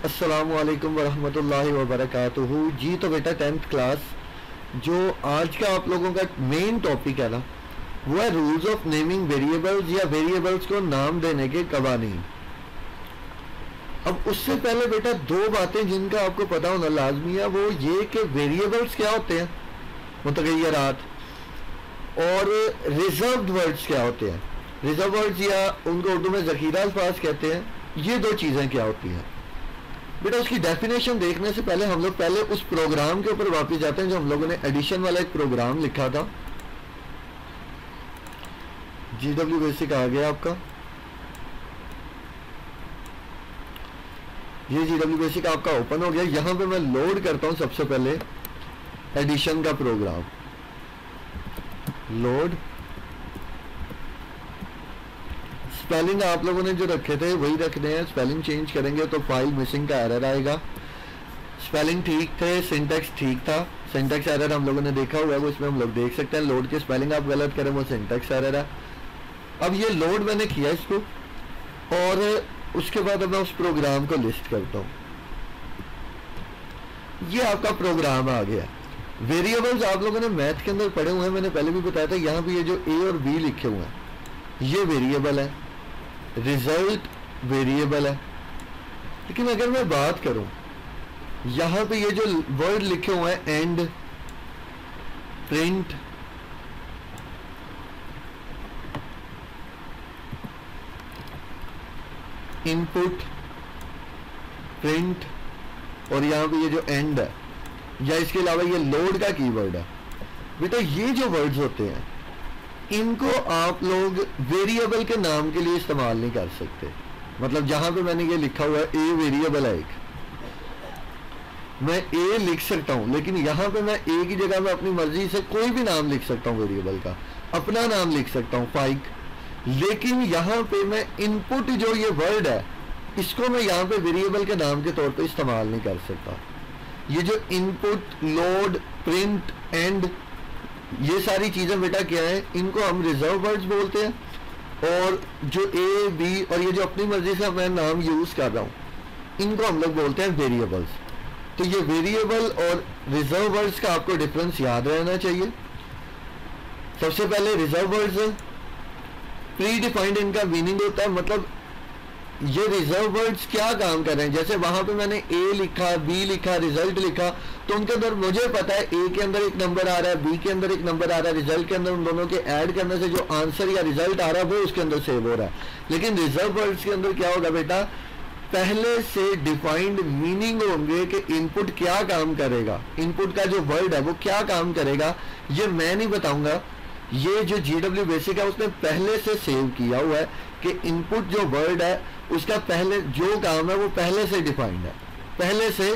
अस्सलामुअलैकुम वरहमतुल्लाहि वबरकातुहू। जी तो बेटा 10th क्लास, जो आज का आप लोगों का मेन टॉपिक है ना, वो है रूल्स ऑफ नेमिंग वेरिएबल्स या वेरिएबल्स को नाम देने के कवानीन। अब उससे पहले बेटा दो बातें जिनका आपको पता होना लाजमी है, वो ये कि वेरिएबल्स क्या होते हैं, मुतगय्यरात, और रिजर्व्ड वर्ड्स क्या होते हैं। रिजर्व वर्ड्स या उनको उर्दू में ज़ख़ीरा अल्फाज कहते हैं। ये दो चीज़ें क्या होती हैं बेटा, उसकी डेफिनेशन देखने से पहले हम लोग पहले उस प्रोग्राम के ऊपर वापस जाते हैं जो हम लोगों ने एडिशन वाला एक प्रोग्राम लिखा था। GW बेसिक आ गया आपका, ये GW बेसिक आपका ओपन हो गया। यहां पे मैं लोड करता हूं सबसे पहले एडिशन का प्रोग्राम। लोड, स्पेलिंग आप लोगों ने जो रखे थे वही रखने हैं, स्पेलिंग चेंज करेंगे तो फाइल मिसिंग का एरर आएगा। स्पेलिंग ठीक थे, सिंटैक्स ठीक था, सिंटैक्स एरर हम लोगों ने देखा हुआ है, वो इसमें हम लोग देख सकते हैं। लोड की स्पेलिंग आप गलत करें वो सिंटैक्स एरर है। अब ये लोड मैंने किया इसको, और उसके बाद अब मैं उस प्रोग्राम को लिस्ट करता हूँ। ये आपका प्रोग्राम आ गया। वेरिएबल्स आप लोगों ने मैथ के अंदर पढ़े हुए हैं, मैंने पहले भी बताया था। यहाँ पे ये जो A और B लिखे हुए हैं ये वेरिएबल है, रिजल्ट वेरिएबल है। लेकिन अगर मैं बात करूं, यहां पे ये जो वर्ड लिखे हुए हैं एंड, प्रिंट, इनपुट, प्रिंट, और यहां पे ये जो एंड है, या इसके अलावा ये लोड का कीवर्ड है बेटा, ये जो वर्ड्स होते हैं इनको आप लोग वेरिएबल के नाम के लिए इस्तेमाल नहीं कर सकते। मतलब जहां पे मैंने ये लिखा हुआ है ए वेरिएबल है एक, मैं ए लिख सकता हूं, लेकिन यहां पे मैं ए की जगह में अपनी मर्जी से कोई भी नाम लिख सकता हूं वेरिएबल का, अपना नाम लिख सकता हूं फाइक। लेकिन यहां पे मैं इनपुट जो ये वर्ड है इसको मैं यहां पे वेरिएबल के नाम के तौर पे इस्तेमाल नहीं कर सकता। ये जो इनपुट, लोड, प्रिंट, एंड, ये सारी चीजें बेटा क्या है, इनको हम रिजर्व वर्ड्स बोलते हैं। और जो A, B और ये जो अपनी मर्जी से मैं नाम यूज कर रहा हूं इनको हम लोग बोलते हैं वेरिएबल्स। तो ये वेरिएबल और रिजर्व वर्ड्स का आपको डिफरेंस याद रहना चाहिए। सबसे पहले रिजर्व वर्ड्स प्री डिफाइंड इनका मीनिंग होता है, मतलब ये रिजर्व वर्ड्स क्या काम कर रहे हैं। जैसे वहां पे मैंने A लिखा, B लिखा, रिजल्ट लिखा, तो उनके अंदर मुझे पता है A के अंदर एक नंबर आ रहा है, B के अंदर एक नंबर आ रहा है, रिजल्ट के अंदर उन दोनों के ऐड करने से जो आंसर या रिजल्ट आ रहा है वो उसके अंदर सेव हो रहा है। लेकिन रिजर्व वर्ड्स के अंदर क्या होगा बेटा, पहले से डिफाइंड मीनिंग होंगे कि इनपुट क्या काम करेगा, इनपुट का जो वर्ड है वो क्या काम करेगा, ये मैं नहीं बताऊंगा। ये जो GW बेसिक है उसने पहले से सेव किया हुआ है कि इनपुट जो वर्ड है उसका पहले जो काम है वो पहले से डिफाइंड है, पहले से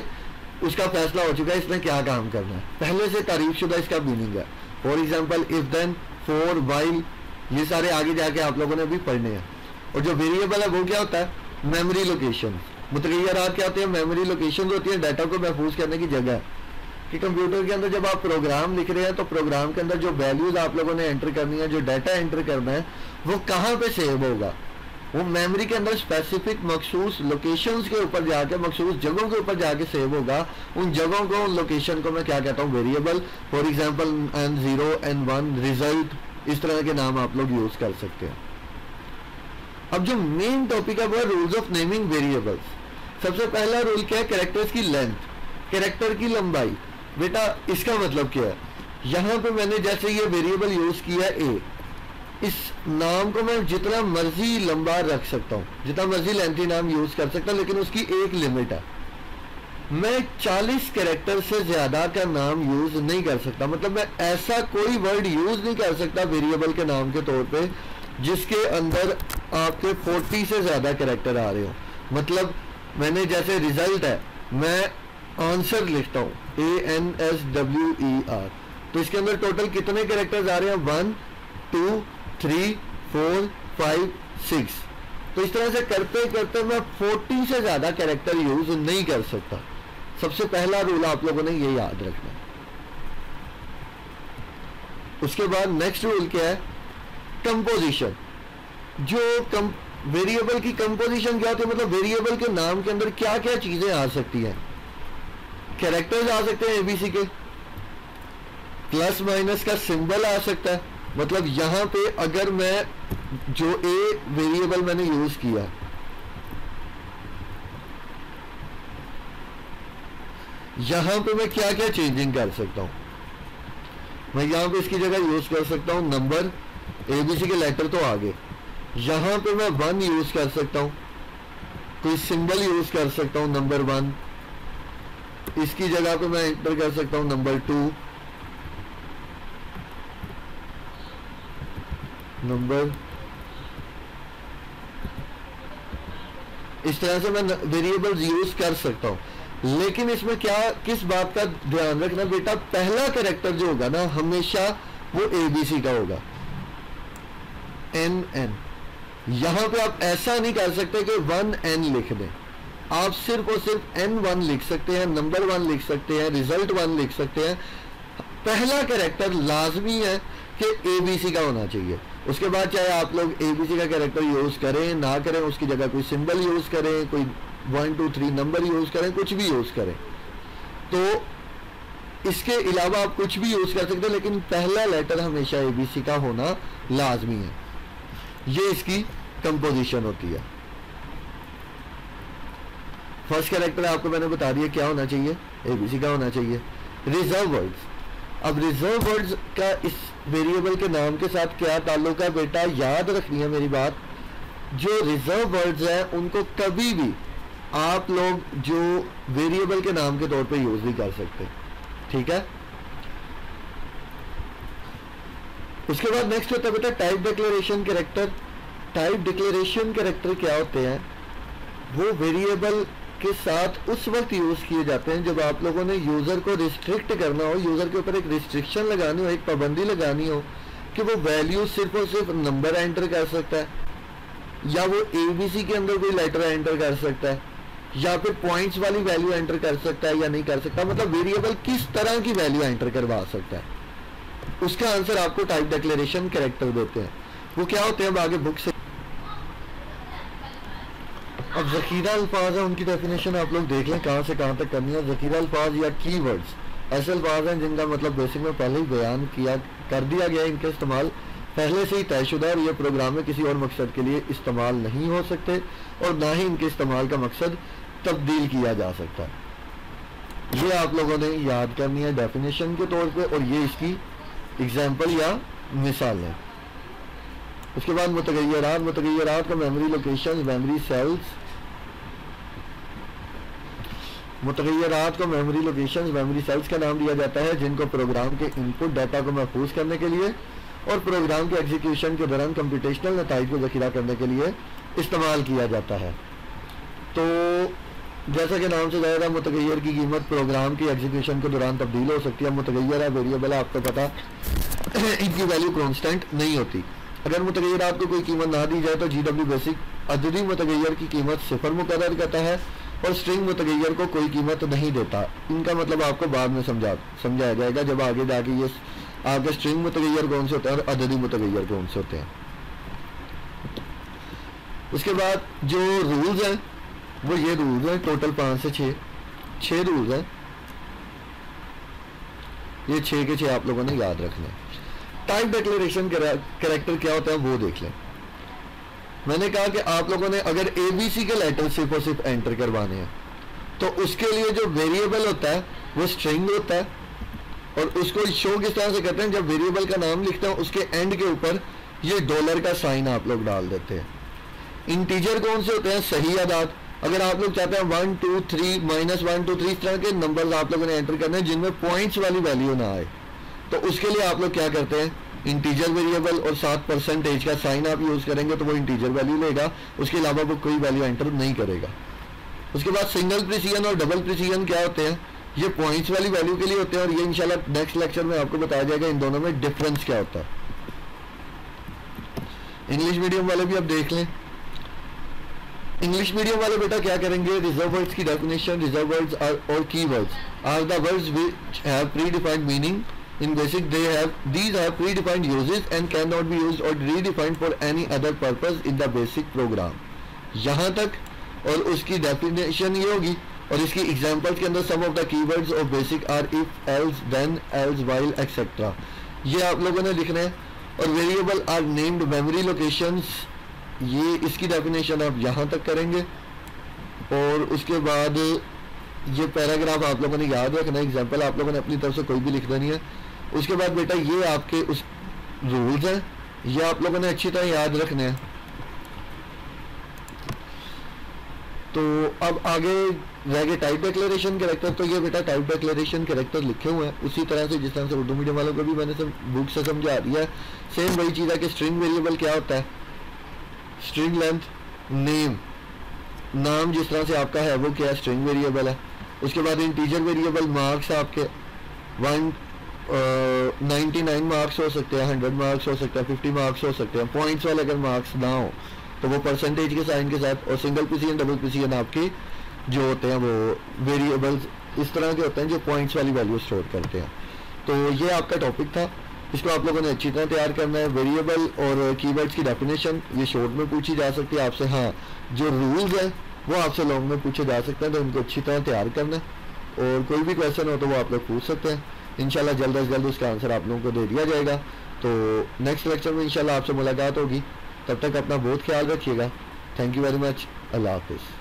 उसका फैसला हो चुका है इसने क्या काम करना है, पहले से तारीफ शुदा इसका मीनिंग है। For example if, then, for, while, ये सारे आगे जाके आप लोगों ने भी पढ़ने हैं। और जो वेरिएबल है वो क्या होता है, मेमोरी लोकेशन। मुतगय्यरात क्या होती है, मेमोरी लोकेशन होती है, डाटा को महफूज करने की जगह। कि कंप्यूटर के अंदर जब आप प्रोग्राम लिख रहे हैं तो प्रोग्राम के अंदर जो वैल्यूज आप लोगों ने एंटर करनी है, जो डाटा एंटर करना है, वो कहाँ पे सेव होगा, वो मेमोरी के अंदर स्पेसिफिक मखसूस लोकेशंस के ऊपर जाके, मखसूस जगहों के ऊपर जाके सेव होगा। उन जगहों को, लोकेशन को मैं क्या कहता हूँ, variable. For example N0, N1, result, इस तरह के नाम आप लोग यूज कर सकते हैं। अब जो मेन टॉपिक है वो है रूल्स ऑफ नेमिंग वेरिएबल्स। सबसे पहला रूल क्या है, कैरेक्टर्स की लेंथ, कैरेक्टर की लंबाई। बेटा इसका मतलब क्या है, यहां पे मैंने जैसे ये वेरिएबल यूज किया है A, इस नाम को मैं जितना मर्जी लंबा रख सकता हूं, जितना मर्जी लेंथी नाम यूज कर सकता हूं, लेकिन उसकी एक लिमिट है। मैं 40 कैरेक्टर से ज्यादा का नाम यूज नहीं कर सकता। मतलब मैं ऐसा कोई वर्ड यूज नहीं कर सकता वेरिएबल के नाम के तौर पे जिसके अंदर आपके 40 से ज्यादा कैरेक्टर आ रहे हो। मतलब मैंने जैसे रिजल्ट है, मैं आंसर लिखता हूं ANSWER, तो इसके अंदर टोटल कितने कैरेक्टर्स आ रहे हैं, 1, 2, 3, 4, 5, 6। तो इस तरह से करते करते मैं 40 से ज्यादा कैरेक्टर यूज नहीं कर सकता। सबसे पहला रूल आप लोगों ने ये याद रखना। उसके बाद नेक्स्ट रूल क्या है, कंपोजिशन। जो वेरिएबल की कंपोजिशन क्या होती है, मतलब वेरिएबल के नाम के अंदर क्या क्या चीजें आ सकती हैं। कैरेक्टर्स आ सकते हैं एबीसी के, प्लस माइनस का सिंबल आ सकता है, मतलब यहां पे अगर मैं जो ए वेरिएबल मैंने यूज किया, यहां पे मैं क्या क्या चेंजिंग कर सकता हूं। मैं यहां पे इसकी जगह यूज कर सकता हूं नंबर, एबीसी के लेटर तो आगे, यहां पे मैं 1 यूज कर सकता हूं, कोई सिंबल यूज कर सकता हूं नंबर 1, इसकी जगह पे मैं एंटर कर सकता हूं नंबर 2, नंबर, इस तरह से मैं वेरिएबल्स यूज कर सकता हूं। लेकिन इसमें क्या, किस बात का ध्यान रखना बेटा, पहला कैरेक्टर जो होगा ना हमेशा वो एबीसी का होगा, NN। यहां पे आप ऐसा नहीं कर सकते कि 1N लिख दें, आप सिर्फ और सिर्फ N1 लिख सकते हैं, नंबर 1 लिख सकते हैं, रिजल्ट 1 लिख सकते हैं। पहला कैरेक्टर लाजमी है कि एबीसी का होना चाहिए। उसके बाद चाहे आप लोग एबीसी का कैरेक्टर यूज करें ना करें, उसकी जगह कोई सिंबल यूज करें, कोई 1 2 3 नंबर यूज करें, कुछ भी यूज करें, तो इसके अलावा आप कुछ भी यूज कर सकते हैं, लेकिन पहला लेटर हमेशा एबीसी का होना लाजमी है। ये इसकी कंपोजिशन होती है। फर्स्ट कैरेक्टर आपको मैंने बता दिया क्या होना चाहिए, एबीसी का होना चाहिए। रिजर्व वर्ड्स, अब रिजर्व वर्ड्स का इस वेरिएबल के नाम के साथ क्या ताल्लुक है बेटा, याद रखनी है मेरी बात। जो रिजर्व वर्ड्स हैं उनको कभी भी आप लोग जो वेरिएबल के नाम के तौर पे यूज नहीं कर सकते, ठीक है। उसके बाद नेक्स्ट होता है बेटा type declaration character. Type declaration character क्या होते हैं, वो वेरिएबल के साथ उस वक्त यूज किए जाते हैं जब आप लोगों ने यूजर को रिस्ट्रिक्ट करना हो, यूजर के ऊपर एक रिस्ट्रिक्शन लगानी हो, एक पाबंदी लगानी हो कि वो वैल्यू सिर्फ और सिर्फ नंबर एंटर कर सकता है, या वो एबीसी के अंदर कोई लेटर एंटर कर सकता है, या फिर पॉइंट्स वाली वैल्यू एंटर कर सकता है या नहीं कर सकता, मतलब वेरिएबल किस तरह की वैल्यू एंटर करवा सकता है, उसका आंसर आपको टाइप डिक्लेरेशन कैरेक्टर देते हैं। वो क्या होते हैं, अब आगे बुक से। अब जखीरा अल्फाज है, उनकी डेफिनेशन आप लोग देख लें कहाँ से कहाँ तक करनी है। जखीरा अल्फाज या कीवर्ड्स ऐसे अल्फाज हैं जिनका मतलब बेसिक में पहले ही बयान किया कर दिया गया, इनका इस्तेमाल पहले से ही तयशुदा है और ये प्रोग्राम में किसी और मकसद के लिए इस्तेमाल नहीं हो सकते और ना ही इनके इस्तेमाल का मकसद तब्दील किया जा सकता। ये आप लोगों ने याद करनी है डेफिनेशन के तौर पे, और ये इसकी एग्जाम्पल या मिसाल है। उसके बाद मुतगय्यरात, मुतगय्यरात का मेमोरी लोकेशन, मेमोरी सेल्स, मुतगय्यरात को मेमोरी लोकेशन, मेमोरी सेल्स का नाम दिया जाता है जिनको प्रोग्राम के इनपुट डाटा को महफूज करने के लिए और प्रोग्राम के एग्जीक्यूशन के दौरान कंप्यूटेशनल नताइज को जखीरा करने के लिए इस्तेमाल किया जाता है। तो जैसा कि नाम से जाएगा, मुतगय्यर की कीमत प्रोग्राम की एग्जीक्यूशन के दौरान तब्दील हो सकती है। मुतगय्यर है, वेरिएबल है, आपको पता इनकी वैल्यू कांस्टेंट नहीं होती। अगर मुतगय्यरात को कोई कीमत ना दी जाए तो GW बेसिक अददी मुतगय्यर की कीमत 0 मुकर्रर करता है और स्ट्रिंग मुतगय्यर को कोई कीमत नहीं देता। इनका मतलब आपको बाद में समझाया जाएगा जब आगे जाके ये आपके स्ट्रिंग मुतगय्यर कौन से होते हैं और अददी मुतगय्यर कौन से होते हैं। उसके बाद जो रूल्स हैं वो ये रूल्स हैं, टोटल 5 से 6 रूल्स हैं। ये 6 के 6 आप लोगों ने याद रखना। टाइप डिक्लेरेशन कैरेक्टर क्या होता है वो देख लें। मैंने कहा कि आप लोगों ने अगर एबीसी के लेटर सिर्फ और सिर्फ एंटर करवाने हैं तो उसके लिए जो वेरिएबल होता है वो स्ट्रिंग होता है, और उसको शो किस तरह से करते हैं, जब वेरिएबल का नाम लिखते हैं उसके एंड के ऊपर ये डॉलर का साइन आप लोग डाल देते हैं। इंटीजर कौन से होते हैं, सही आदाद। अगर आप लोग चाहते हैं 1 2 3 -1 2 3 इस तरह के नंबर्स आप लोगों ने एंटर करने हैं जिनमें पॉइंट्स वाली वैल्यू ना आए, तो उसके लिए आप लोग क्या करते हैं, इंटीजर वेरिएबल और 7% का साइन आप यूज करेंगे तो वो इंटीजर वैल्यू लेगा, उसके अलावा वो कोई वैल्यू एंटर नहीं करेगा। उसके बाद सिंगल प्रिसीजन और डबल प्रिसीजन क्या होते हैं, ये पॉइंट्स वाली वैल्यू के लिए होते हैं, और ये इंशाल्लाह नेक्स्ट लेक्चर में आपको बताया जाएगा इन दोनों में डिफरेंस क्या होता है। इंग्लिश मीडियम वाले भी अब देख लें। इंग्लिश मीडियम वाले बेटा क्या करेंगे, रिजर्व वर्ड्स की डेफिनेशन। रिजर्व वर्ड्स और keywords are the words which have predefined meaning In basic, these have predefined uses and cannot be used or redefined for any other purpose in the basic program. यहाँ तक, और उसकी definition ये होगी, और इसकी examples के अंदर some of the keywords of basic are if, else, then, else, while, etcetera, ये आप लोगों ने लिखना है. और variable are named memory locations, ये इसकी डेफिनेशन आप यहाँ तक करेंगे. और उसके बाद ये पैराग्राफ आप लोगों ने याद रखना है, एग्जांपल आप लोगों ने अपनी तरफ से कोई भी लिखना नहीं है. उसके बाद बेटा ये आपके उस रूल्स हैं, ये आप लोगों ने अच्छी तरह याद रखने हैं. तो अब आगे रह गए टाइप डिक्लेरेशन कैरेक्टर. तो ये बेटा टाइप डिक्लेरेशन कैरेक्टर लिखे हुए हैं उसी तरह से जिस तरह से उर्दू मीडियम वालों को भी मैंने सब बुक से समझा दिया है. सेम वही चीज़ है कि स्ट्रिंग वेरिएबल क्या होता है, स्ट्रिंग लेंथ, नेम, नाम जिस तरह से आपका है वो क्या है, स्ट्रिंग वेरिएबल है. उसके बाद इंटीजर वेरिएबल, मार्क्स आपके 99 मार्क्स हो सकते हैं, 100 मार्क्स हो सकते हैं, 50 मार्क्स हो सकते हैं. पॉइंट्स वाले अगर मार्क्स ना हो तो वो परसेंटेज के साइन के साथ. और सिंगल पीसीएन, डबल पीसीएन आपकी जो होते हैं वो वेरिएबल्स इस तरह के होते हैं जो पॉइंट्स वाली वैल्यू स्टोर करते हैं. तो ये आपका टॉपिक था, इसको आप लोगों ने अच्छी तरह तैयार करना है. वेरिएबल और कीवर्ड्स की डेफिनेशन ये शॉर्ट में पूछी जा सकती है आपसे. हाँ, जो रूल्स हैं वो आपसे लॉन्ग में पूछे जा सकते हैं, तो उनको अच्छी तरह तैयार करना है. और कोई भी क्वेश्चन हो तो वो आप लोग पूछ सकते हैं. इंशाल्लाह जल्द अज जल्द उसका आंसर आप लोगों को दे दिया जाएगा. तो नेक्स्ट लेक्चर में इंशाल्लाह आपसे मुलाकात होगी. तब तक अपना बहुत ख्याल रखिएगा. Thank you very much. अल्लाह हाफिज़.